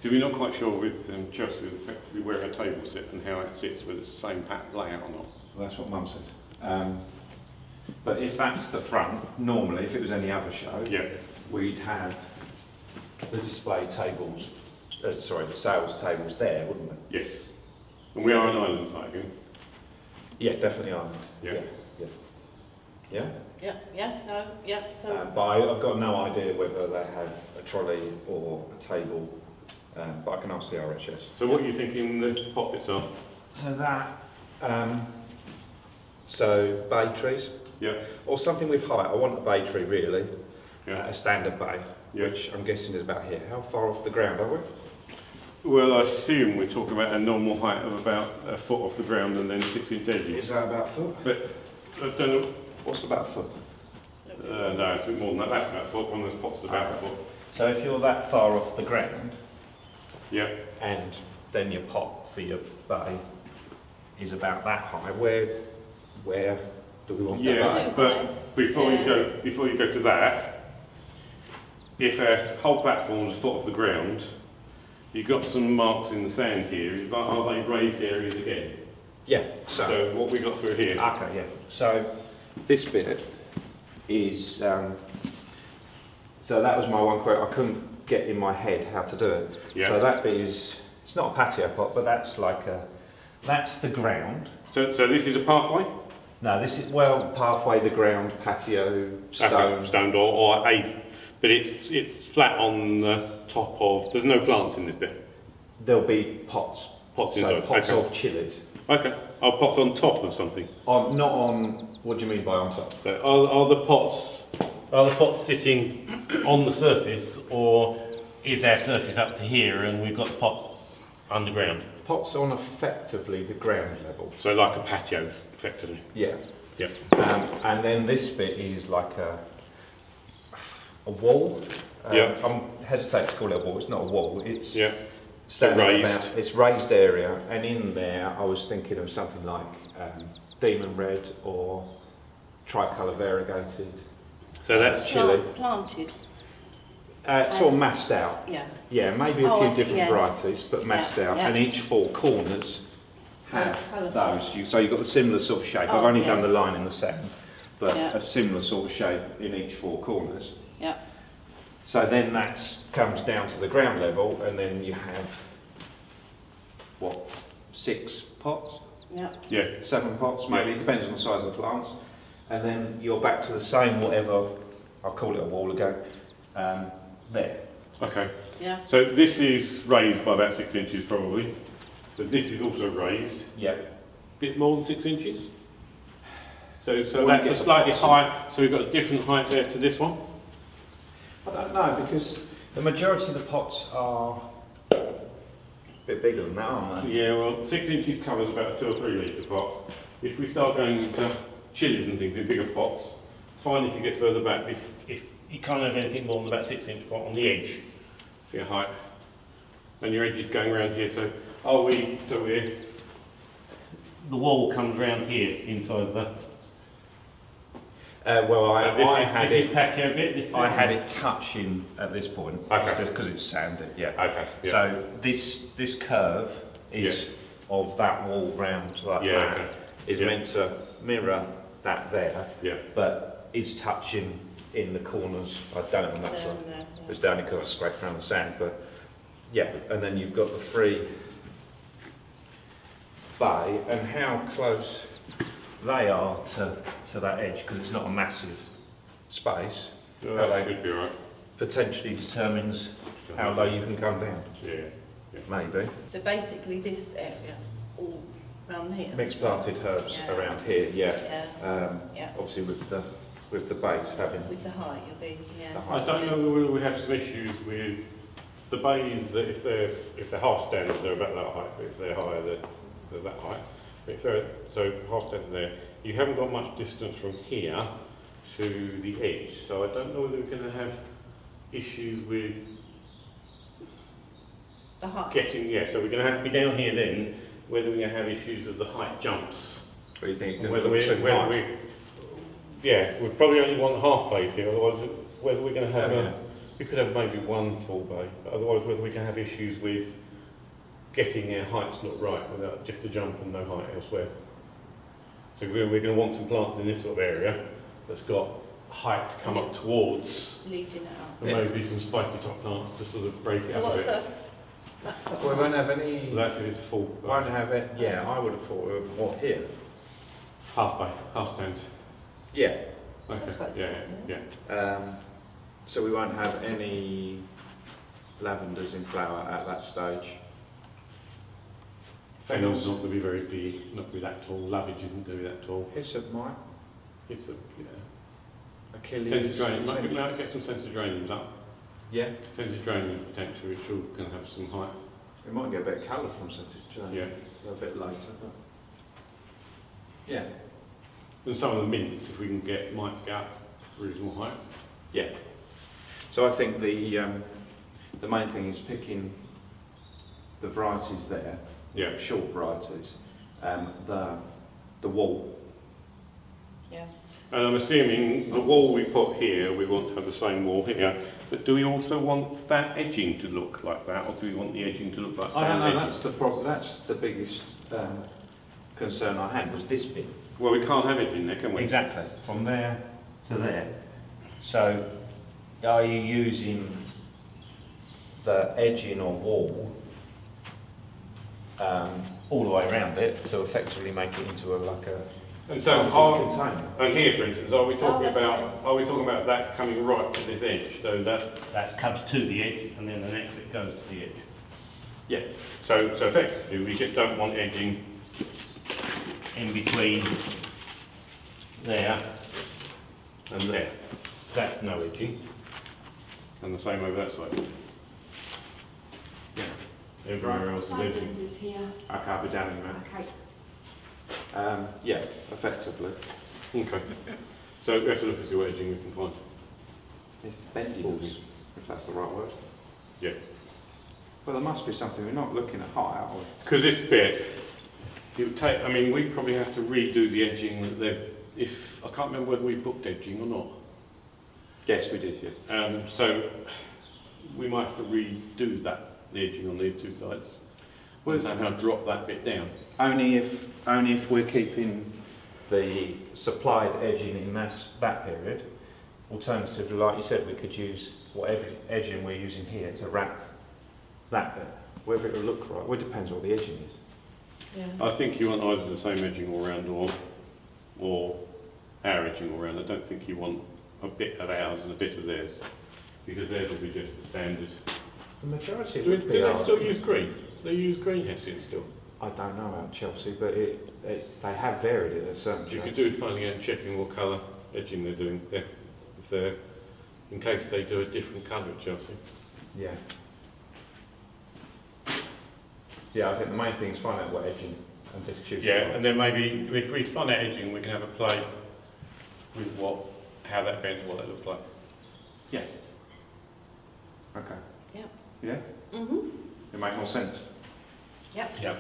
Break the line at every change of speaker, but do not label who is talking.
So we're not quite sure with Chelsea effectively where our table sits and how it sits, whether it's the same layout or not.
Well, that's what Mum said. But if that's the front, normally, if it was any other show,
Yeah.
we'd have the display tables, the sales tables there, wouldn't we?
Yes. And we are an island site again.
Yeah, definitely island.
Yeah.
Yeah. Yeah?
Yeah, yes, no, yeah, so...
But I've got no idea whether they have a trolley or a table, but I can ask the RHS.
So what are you thinking the pockets are?
So that, so bay trees,
Yeah.
or something with height. I want a bay tree really,
Yeah.
a standard bay,
Yeah.
which I'm guessing is about here. How far off the ground are we?
Well, I assume we're talking about a normal height of about a foot off the ground and then 6-inch edges.
Is that about a foot?
But I don't know.
What's about a foot?
No, it's a bit more than that. That's about a foot. One of those pots is about a foot.
So if you're that far off the ground,
Yeah.
and then your pot for your bay is about that high, where do we want that
Yeah,
bay?
but before you go to that, if our whole platform's a foot off the ground, you've got some marks in the sand here. Are they raised areas again?
Yeah,
So what we got through here.
okay, yeah. So this bit is, so that was my one quote. I couldn't get in my head how to do it.
Yeah.
So that bit is, it's not a patio pot, but that's like that's the ground.
So this is a pathway?
No, this is, well, pathway, the ground, patio, stone.
Okay, stone door, or but it's flat on the top of, there's no plants in this bit?
There'll be pots.
Pots
So
inside,
pots
okay.
of chilies.
Okay, are pots on top of something?
Not on, what do you mean by on top?
So are the pots sitting on the surface, or is our surface up to here and we've got the pots underground?
Pots on effectively the ground level.
So like a patio, effectively?
Yeah.
Yeah.
And then this bit is like a wall.
Yeah.
I'm hesitate to call it a wall. It's not a wall. It's
Yeah.
standing
Raised.
it's raised area, and in there I was thinking of something like demon red or tricolour variegated.
So that's
chili.
Planted.
Sort of massed out.
Yeah.
Yeah, maybe a
Oh,
few
I see,
different
yes.
varieties, but massed
Yeah,
out.
yeah.
And each four corners have
Colourful.
those. So you've got a similar sort of shape. I've
Oh,
only done
yes.
the line in the sand, but
Yeah.
a similar sort of shape in each four corners.
Yeah.
So then that comes down to the ground level, and then you have, what, 6 pots?
Yeah.
Yeah.
7 pots, maybe, it depends on the size of the plants. And then you're back to the same, whatever, I'll call it a wall again, there.
Okay.
Yeah.
So this is raised by about 6 inches probably. But this is also raised.
Yeah.
Bit more than 6 inches. So
Well,
that's
you
a
get the
slightly
pots.
high. So we've got a different height there to this one.
I don't know, because the majority of the pots are a bit bigger than that, aren't they?
Yeah. Well, 6 inches covers about a 2 or 3 litre pot. If we start going into chilies and things in bigger pots, fine if you get further back. If you can't have anything more than about 6 inch pot on the edge for your height, and your edge is going around here. So we're the wall comes around here inside the.
Well,
So
I had
this is
it.
patio bit. This
I
bit?
had it touching at this point,
Okay.
just because it's sanded. Yeah.
Okay. Yeah.
So this curve is of that wall round like
Yeah,
that
okay.
is
Yeah.
meant to mirror that there,
Yeah.
but it's touching in the corners. I don't know on that side. It's down because I scraped around the sand, but yeah. And then you've got the free bay, and how close they are to that edge, because it's not a massive space.
Oh,
How
that
they
should be right.
potentially determines how low you can come down.
Yeah.
Maybe.
So basically this area, all around here.
Mixed planted herbs
Yeah.
around here, yeah.
Yeah. Yeah.
Obviously with the base having
With the height, you'll be, yeah.
the height.
I don't know whether we have some issues with the bays that if they're half standard they're about that height, but if they're higher they're that height. If they're so half standard there, you haven't got much distance from here to the edge. So I don't know whether we're going to have issues with
The height.
getting so we're going to have to be down here then. Whether we're going to have issues of the height jumps.
What do you think?
Whether we probably only want half bays here, otherwise whether we're going to have We could have maybe one full bay, but otherwise whether we can have issues with getting our heights not right without just a jump and no height elsewhere. So we're going to want some plants in this sort of area that's got height to come up towards,
Leading it up.
and maybe some spiky top plants to sort of break it
So
up a
what's
bit.
that's
We won't have any.
Well, that's if it's a full
Won't have it. Yeah, I would have thought of what here.
half bay, half stand.
Yeah.
Okay.
That's quite
Yeah,
small,
yeah.
So we won't have any lavenders in flower at that stage.
Fennel's not going to be very big, not going to be that tall. Lavage isn't going to be that tall.
Hyssop might.
It's a, yeah.
Achilles.
Centre geranium, might get some centre geraniums up.
Yeah.
Centre geranium potentially, which all can have some height.
We might get a bit of colour from centre geranium.
Yeah.
A bit later. But yeah.
And some of the mints, if we can get, might get up reasonable height.
Yeah. So I think the main thing is picking the varieties there.
Yeah.
Short varieties. The wall.
Yeah.
And I'm assuming the wall we put here, we want to have the same wall here. But do we also want that edging to look like that, or do we want the edging to look like
I don't know.
edging?
That's the problem. That's the biggest concern I had was this bit.
Well, we can't have edging there, can we?
Exactly. From there to there. So, are you using the edging or wall all the way around it to effectively make it into like a
And so,
container?
and here, for instance, are we talking
I see.
about that coming right to this edge? So that comes to the edge, and then the next bit goes to the edge.
Yeah.
So effectively, we just don't want edging in between there and there. That's no edging. And the same over that side.
Yeah.
Everywhere else is edging.
Diamonds is here.
Okay, I'll be down in a minute.
Okay.
Yeah, effectively.
Okay. So we have to look and see what edging we can find.
It's bendiness, if that's the right word.
Yeah.
Well, there must be something. We're not looking at height, are we?
Because this bit, it would take, I mean, we probably have to redo the edging that if, I can't remember whether we booked edging or not.
Yes, we did, yeah.
So we might have to redo that, the edging on these two sides. We'll somehow drop that bit down.
Only if we're keeping the supplied edging in that period. Alternatively, like you said, we could use whatever edging we're using here to wrap that bit. Whether it will look right, well, it depends what the edging is.
Yeah.
I think you want either the same edging all round or our edging all round. I don't think you want a bit of ours and a bit of theirs, because theirs will be just the standard.
The majority
Do they still use green? Do they use green hessian still?
I don't know about Chelsea, but they have varied it at certain
What you could
shops.
do is finding out and checking what colour edging they're doing there, if they're, in case they do a different colour at Chelsea.
Yeah. Yeah, I think the main thing is find out what edging and just choose.
Yeah, and then maybe if we find out edging, we can have a play with how that bends, what that looks like.
Yeah. Okay.
Yeah.
Yeah?
Mhm.
It makes more sense.
Yep.
Yeah.